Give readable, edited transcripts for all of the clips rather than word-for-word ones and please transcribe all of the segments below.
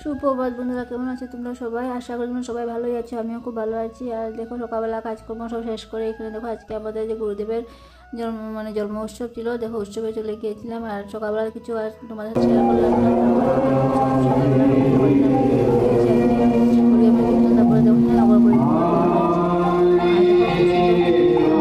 সুপ্রভাত বন্ধুরা, কেমন আছো তোমরা সবাই? আশা করি তোমরা সবাই ভালোই আছো, আমিও খুব ভালো আছি। আর দেখো, সকালবেলা কাজকর্ম সব শেষ করে এখানে দেখো আজকে আমাদের যে গুরুদেবের জন্ম উৎসব ছিল, দেখো উৎসবে চলে গিয়েছিলাম। আর সকালবেলা কিছু আর তোমাদের সাথে শেয়ার করলাম না, তারপরে দেখো নগর পরিক্রমা করে হয়েছে। আর দেখো খুব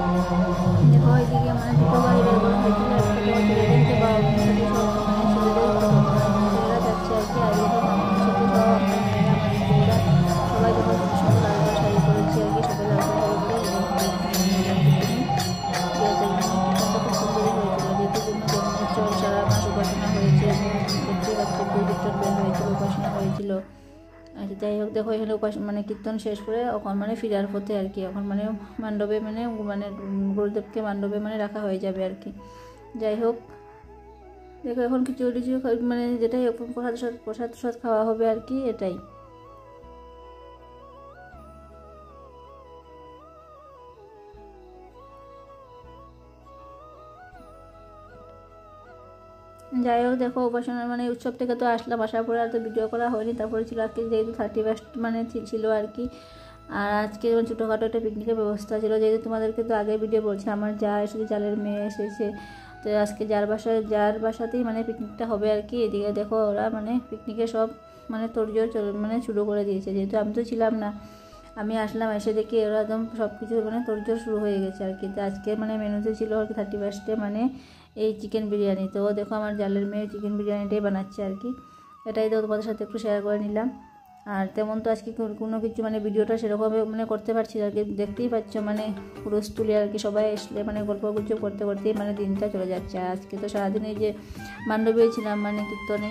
সুন্দর দেখো এদিকে মানে দুটো গাড়ি বের করা হয়েছিল, একটা দেখো ছেলেদের যে বা সাথে সব মানে ছেলেদের ছেলেরা যাচ্ছে আর কি। আর দেখো সাথে সব আমরা মেয়েরা মানে ছেলেরা সবাই দেখো সুন্দর লাল লাল শাড়ি পরেছে আর কি, সবাই লাল লাল শাড়ি পরে খুব সুন্দরই হয়েছিল। যেহেতু জন্মোৎসব সারা মাস উপাসনা হয়েছে, দেখতেই পাচ্ছি কীর্তন বের হয়েছিল, উপাসনা হয়েছিল। আচ্ছা, যাই হোক দেখো এখানে মানে কীর্তন শেষ করে এখন মানে ফিরার পথে আর কি, এখন মানে মণ্ডপে মানে গুরুদেবকে মণ্ডপে মানে রাখা হয়ে যাবে আর কি। যাই হোক দেখো এখন খিচুড়ি টিচুড়ি মানে যেটাই প্রসাদ প্রসাদ খাওয়া হবে আর কি, এটাই। যাই হোক দেখো উপাসনা মানে উৎসব থেকে তো আসলাম, আসার পরে আর তো ভিডিও করা হয়নি। তারপরে ছিল আর কি যেহেতু 31 মানে ছিল আর কি। আর আজকে যেমন ছোটোখাটো একটা পিকনিকের ব্যবস্থা ছিল, যেহেতু তোমাদেরকে তো আগে ভিডিও বলছি আমার যা এসেছে, জালের মেয়ে এসেছে। তো আজকে যার বাসাতেই মানে পিকনিকটা হবে আর কি। এদিকে দেখো ওরা মানে পিকনিকে সব মানে তোড়জোড় মানে শুরু করে দিয়েছে, যেহেতু আমি তো ছিলাম না, আমি আসলাম, এসে দেখি ওরা একদম সব কিছু মানে তোড়জোড় শুরু হয়ে গেছে আর কি। তো আজকে মানে মেনুতে ছিল আর কি 31-এ মানে এই চিকেন বিরিয়ানি। তো দেখো আমার জালের মেয়ে চিকেন বিরিয়ানিটাই বানাচ্ছে আর কি, এটাই তো তোমাদের সাথে একটু শেয়ার করে নিলাম। আর তেমন তো আজকে কোনো কিছু মানে ভিডিওটা সেরকমভাবে মানে করতে পারছি আর কি, দেখতেই পাচ্ছ মানে পুরুষ তুলে আর কি, সবাই আসলে মানে গল্প গুজব করতে করতেই মানে দিনটা চলে যাচ্ছে। আর আজকে তো সারাদিন এই যে মান্ডবে ছিলাম মানে কীর্তনে,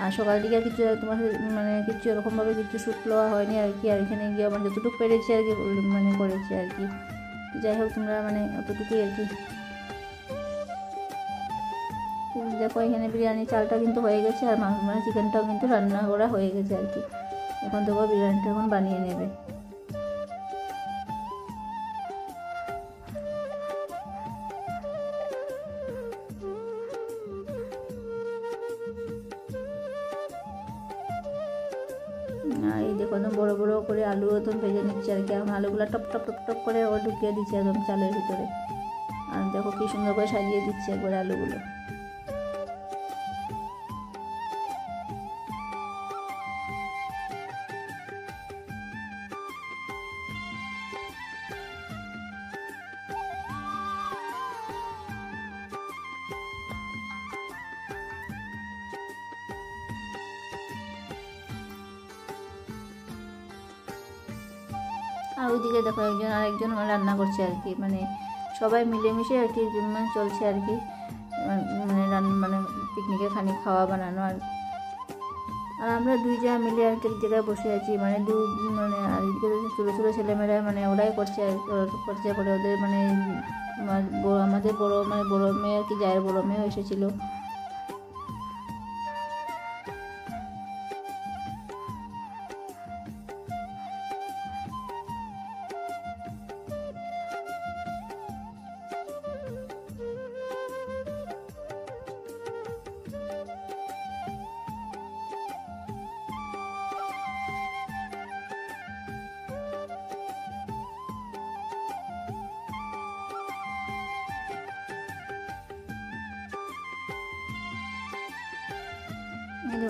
আর সকাল দিকে কিছু তোমার মানে কিছু এরকমভাবে কিছু শ্যুট নেওয়া হয়নি আর কি। আর এখানে গিয়ে আমার যতটুকু পেরেছি আর কি মানে করেছি আর কি। যাই হোক তোমরা মানে অতটুকুই আর কি। দেখো এখানে বিরিয়ানি চালটা কিন্তু হয়ে গেছে, আর মানে চিকেনটাও কিন্তু রান্না করা হয়ে গেছে আর কি। এখন দেখো বিরিয়ানিটা এখন বানিয়ে নেবে। আর এই দেখো একদম বড়ো বড়ো করে আলু একদম ভেজে নিচ্ছে আর কি, এখন আলুগুলো টপ টপ টপ টপ করে ও ঢুকিয়ে দিচ্ছে একদম চালের ভিতরে। আর দেখো কি সুন্দর করে সাজিয়ে দিচ্ছে একবারে আলুগুলো। আর ওইদিকে দেখো একজন আরেকজন রান্না করছে আর কি, মানে সবাই মিলেমিশে আর কি মানে চলছে আর কি, মানে মানে পিকনিকে খাওয়া বানানো। আর আমরা দুই জায়গা মিলে আর কি এক জায়গায় বসে আছি, মানে মানে আর এদিকে ছোটো ছোটো ছেলেমেয়েরা মানে ওরাই করছে করছে করে ওদের মানে আমাদের বড়ো মেয়ে আর কি, জায়ের বড়ো মেয়েও এসেছিলো।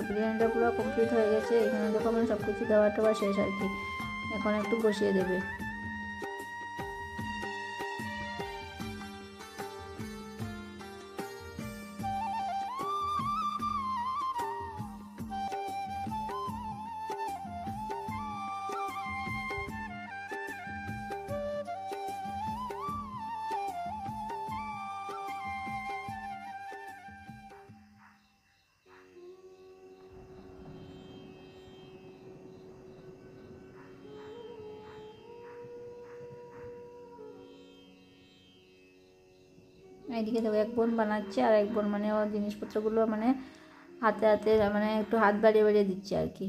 বিরিয়ানিটা পুরো কমপ্লিট হয়ে গেছে, এখানে দেখো মানে সব কিছু দেওয়া টেওয়া শেষ আর কি, এখন একটু বসিয়ে দেবে। এদিকে দেখো এক বোন বানাচ্ছে আর এক বোন মানে ওর জিনিসপত্রগুলো মানে হাতে হাতে মানে একটু হাত বাড়িয়ে বাড়িয়ে দিচ্ছে আর কি।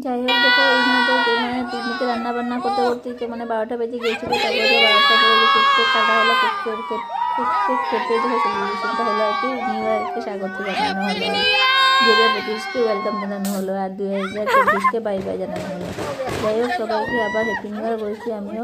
যাই হোক দেখো এখানে তো মানে পিকনিকে রান্না বান্না করতে করতেই তো মানে 12টা বেজে গিয়েছিল। তারপরে 12টা পরে যে কেক কাটা হলো, কেক কেটে যখন সেলিব্রেশনটা হলো আর কি, নিউ ইয়ারকে স্বাগত জানানো হলো, 2025কে ওয়েলকাম জানানো হলো আর 2024কে বাই বাই জানানো হলো। যাই হোক সবাইকে আবার হ্যাপি নিউ ইয়ার বলছি আমিও।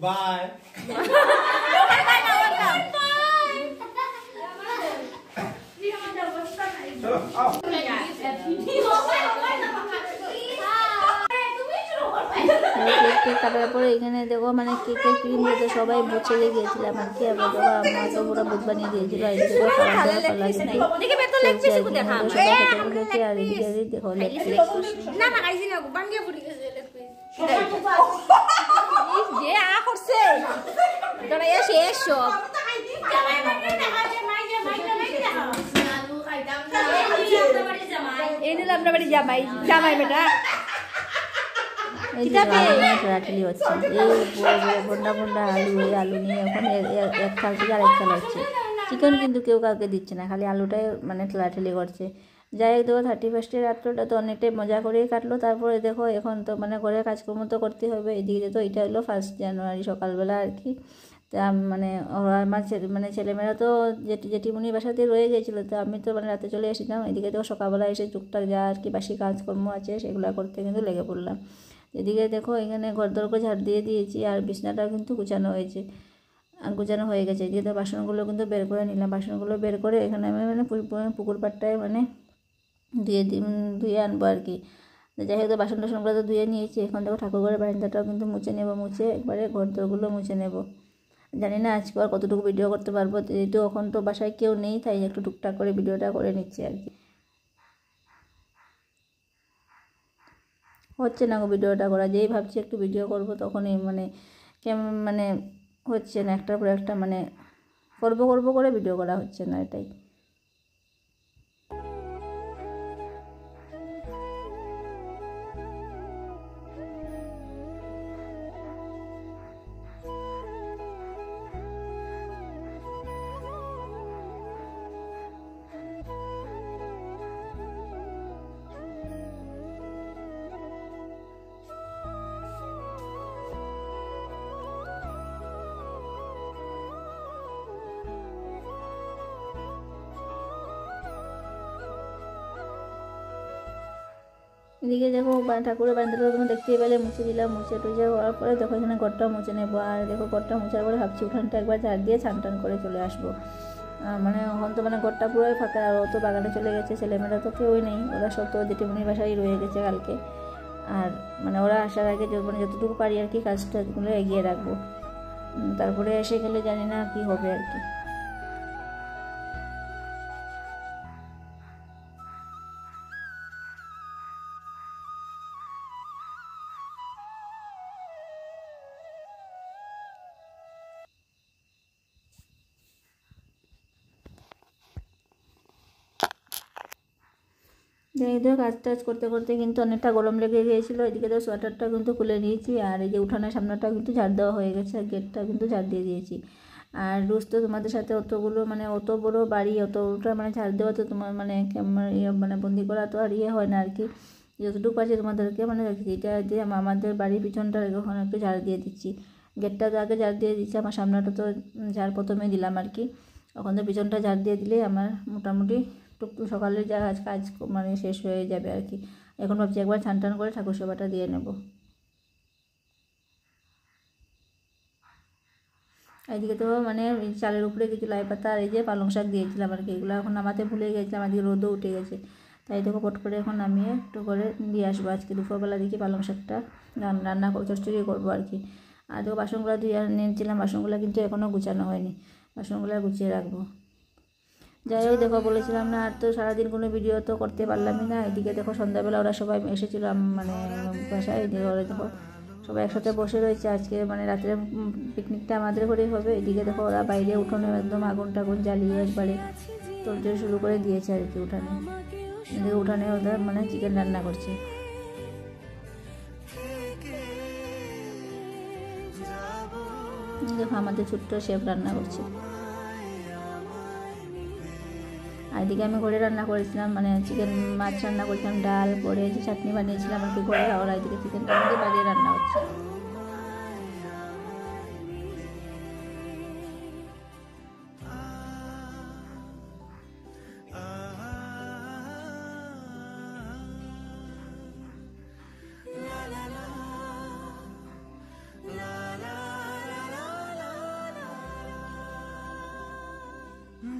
Bye. কেক কাটার পরে এখানে দেখো মানে কেকের ক্রিম দিয়ে সবাই বুঝে গিয়েছিলাম আর কি। আবার দেখো আমার তো পুরো বুঝ বানিয়ে দিয়েছিল। আর এদিকে খাওয়া দাওয়া পালা কিন্তু সবাই খেতে বসেছে। আর এদিকে দেখো জামাই বেটা ঠেলাঠেলি হচ্ছে, এই বন্ডা বন্ডা আলু, এই আলু নিয়ে এখন এক থাল থেকে আরেক থাল হচ্ছে। চিকেন কিন্তু কেউ কাউকে দিচ্ছে না, খালি আলুটাই মানে ঠেলাঠেলি করছে। যাই হোক দেখো 31st রাত্রটা তো অনেকটাই মজা করেই কাটলো। তারপরে দেখো এখন তো মানে ঘরের কাজকর্ম তো করতে হবে। এদিকে তো এটা হলো 1 জানুয়ারি সকালবেলা আর কি। তা মানে আমার মানে ছেলেমেয়েরা তো জেঠিমুনির বাসাতে রয়ে গিয়েছিলো, তো আমি তো মানে রাতে চলে এসেছিলাম। এদিকে তো সকালবেলা এসে টুকটাক যা আর কি বাসি কাজকর্ম আছে সেগুলো করতে কিন্তু লেগে পড়লাম। এদিকে দেখো এখানে ঘরদোরকে ঝাড় দিয়ে দিয়েছি আর বিছনাটাও কিন্তু গুছানো হয়েছে, গুছানো হয়ে গেছে। এদিকে তো বাসনগুলো কিন্তু বের করে নিলাম। বাসনগুলো বের করে এখানে আমি মানে পুকুর পাড়টায় মানে ধুয়ে আনবো আর কি। যাই হোক বাসন টাসনগুলো তো ধুয়ে নিয়েছি। এখন দেখো ঠাকুরঘরের বারান্দাটাও কিন্তু মুছে নেবো, মুছে একবারে ঘরদোরগুলো মুছে নেব। জানি না আজকে আর কতটুকু ভিডিও করতে পারবো, যেহেতু এখন তো বাসায় কেউ নেই, তাই একটু টুকটাক করে ভিডিওটা করে নিচ্ছি আর কি। হচ্ছে না গো ভিডিওটা করা, যেই ভাবছি একটু ভিডিও করব তখনই মানে মানে হচ্ছে না, একটার পর একটা মানে করবো করে ভিডিও করা হচ্ছে না, এটাই। এদিকে দেখো ঠাকুরের বারান্দাটা তোমরা দেখতেই পেলে মুছে দিলাম। মুছে টুছে হওয়ার পরে দেখো এখানে ঘরটা মুছে নেবো। আর দেখো ঘরটা মুছার পরে ভাবছি উঠানটা একবার ঝাড় দিয়ে ছান টান করে চলে আসবো। মানে এখন তো মানে ঘরটা পুরোই ফাঁকা, আর ও তো বাগানে চলে গেছে, ছেলেমেয়েরা তো কেউই নেই, ওরা সব তো জেঠিমনির বাসায় রয়ে গেছে কালকে। আর মানে ওরা আসার আগে মানে যতটুকু পারি আর কি কাজটাগুলো এগিয়ে রাখবো, তারপরে এসে গেলে জানি না কি হবে আর কি। এদিকে কাজ টাজ করতে করতে কিন্তু অনেকটা গরম লেগে গিয়েছিলো। এদিকে তো সোয়েটারটা কিন্তু খুলে নিয়েছি। আর এই যে উঠানের সামনেটা কিন্তু ঝাড় দেওয়া হয়ে গেছে, আর গেটটা কিন্তু ঝাড় দিয়ে দিয়েছি। আর রোজ তো তোমাদের সাথে অতগুলো মানে অত বড় বাড়ি অতটা মানে ঝাড় দেওয়া তো তোমার মানে মানে বন্দি করা তো আর হয় না আর কি। যতটুকু পারছি তোমাদেরকে মানে রেখেছি। এটা দিয়ে আমাদের বাড়ির পিছনটা এখন একটু ঝাড় দিয়ে দিচ্ছি। গেটটা তো আগে ঝাড় দিয়ে দিচ্ছি, আমার সামনেটা তো ঝাড় প্রথমে দিলাম আর কি। এখন তো পিছনটা ঝাড় দিয়ে দিলেই আমার মোটামুটি টুকটুক সকালে যা কাজ মানে শেষ হয়ে যাবে আর কি। এখন ভাবছি একবার ছান টান করে ঠাকুর সেবাটা দিয়ে নেব। এইদিকে তো মানে চালের উপরে কিছু লাই পাতা আর এই যে পালং শাক দিয়েছিলাম আর কি, এগুলো এখন নামাতে ভুলে গেছিলাম, এদিকে রোদও উঠে গেছে, তাই দেখো পট করে এখন নামিয়ে একটু করে দিয়ে আসবো। আজকে দুপুরবেলা দেখি পালং শাকটা রান্না চচ্চড়ি করবো আর কি। আর দেখো বাসনগুলো ধুয়ে নিয়েছিলাম, বাসনগুলো কিন্তু এখনও গুছানো হয়নি, বাসনগুলো গুছিয়ে রাখবো। যাই হোক দেখো বলেছিলাম না, আর তো সারাদিন কোনো ভিডিও তো করতে পারলামই না। এদিকে দেখো সন্ধ্যাবেলা ওরা সবাই এসেছিল মানে বাসায়, এদিকে ওরা দেখো সবাই একসাথে বসে রয়েছে। আজকে মানে রাত্রে পিকনিকটা আমাদের ঘরেই হবে। এদিকে দেখো ওরা বাইরে উঠোনে একদম আগুন টাগুন জ্বালিয়ে একবারে তোড়জোড় শুরু করে দিয়েছে আর কি উঠানে। এদিকে উঠানে ওরা মানে চিকেন রান্না করছে। দেখো আমাদের ছোট্ট শেফ রান্না করছে। আর এদিকে আমি ঘরে রান্না করেছিলাম, মানে চিকেন মাছ রান্না করেছিলাম, ডাল করে যে চাটনি বানিয়েছিলাম আর কি ঘরে। আর এদিকে চিকেনটা আমাদের বাইরে রান্না হচ্ছে।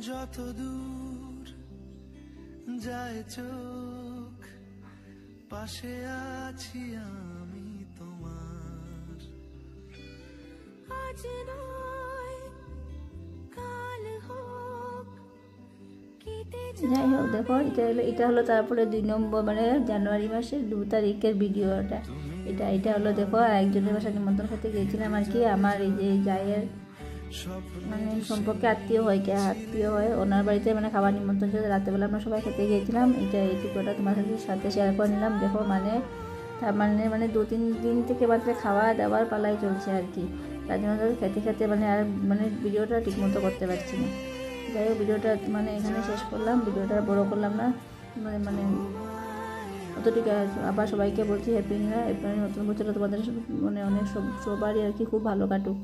যত দূর যায় চোখ, পাশে আছি আমি তোমার। আজ নয় কাল হোক। যাই হোক দেখো এটা হলো তারপরে 2 নম্বর মানে জানুয়ারি মাসের 2 তারিখের ভিডিওটা। এটা হলো দেখো একজনের বাসায় নিমন্ত্রণ খেতে গিয়েছিলাম আর কি। আমার এই যে জায়ের মানে সম্পর্কে আত্মীয় হয় ওনার বাড়িতে মানে খাবার নিমন্ত্রণ ছিল। রাতেবেলা আমরা সবাই খেতে গিয়েছিলাম। এইটুকুটা তোমার সাথে শেয়ার করে নিলাম। দেখো তার মানে 2-3 দিন থেকে মাত্র খাওয়া দাওয়ার পালাই চলছে আর কি। তার জন্য খেতে মানে আর মানে ভিডিওটা ঠিকমতো করতে পারছি না। যাই হোক ভিডিওটা মানে এখানে শেষ করলাম, ভিডিওটা বড় করলাম না, মানে অতটুকু। আবার সবাইকে বলছি হ্যাপি নিউ ইয়ার, নতুন বছর তোমাদের মানে অনেক সবারই আর কি খুব ভালো কাটুক।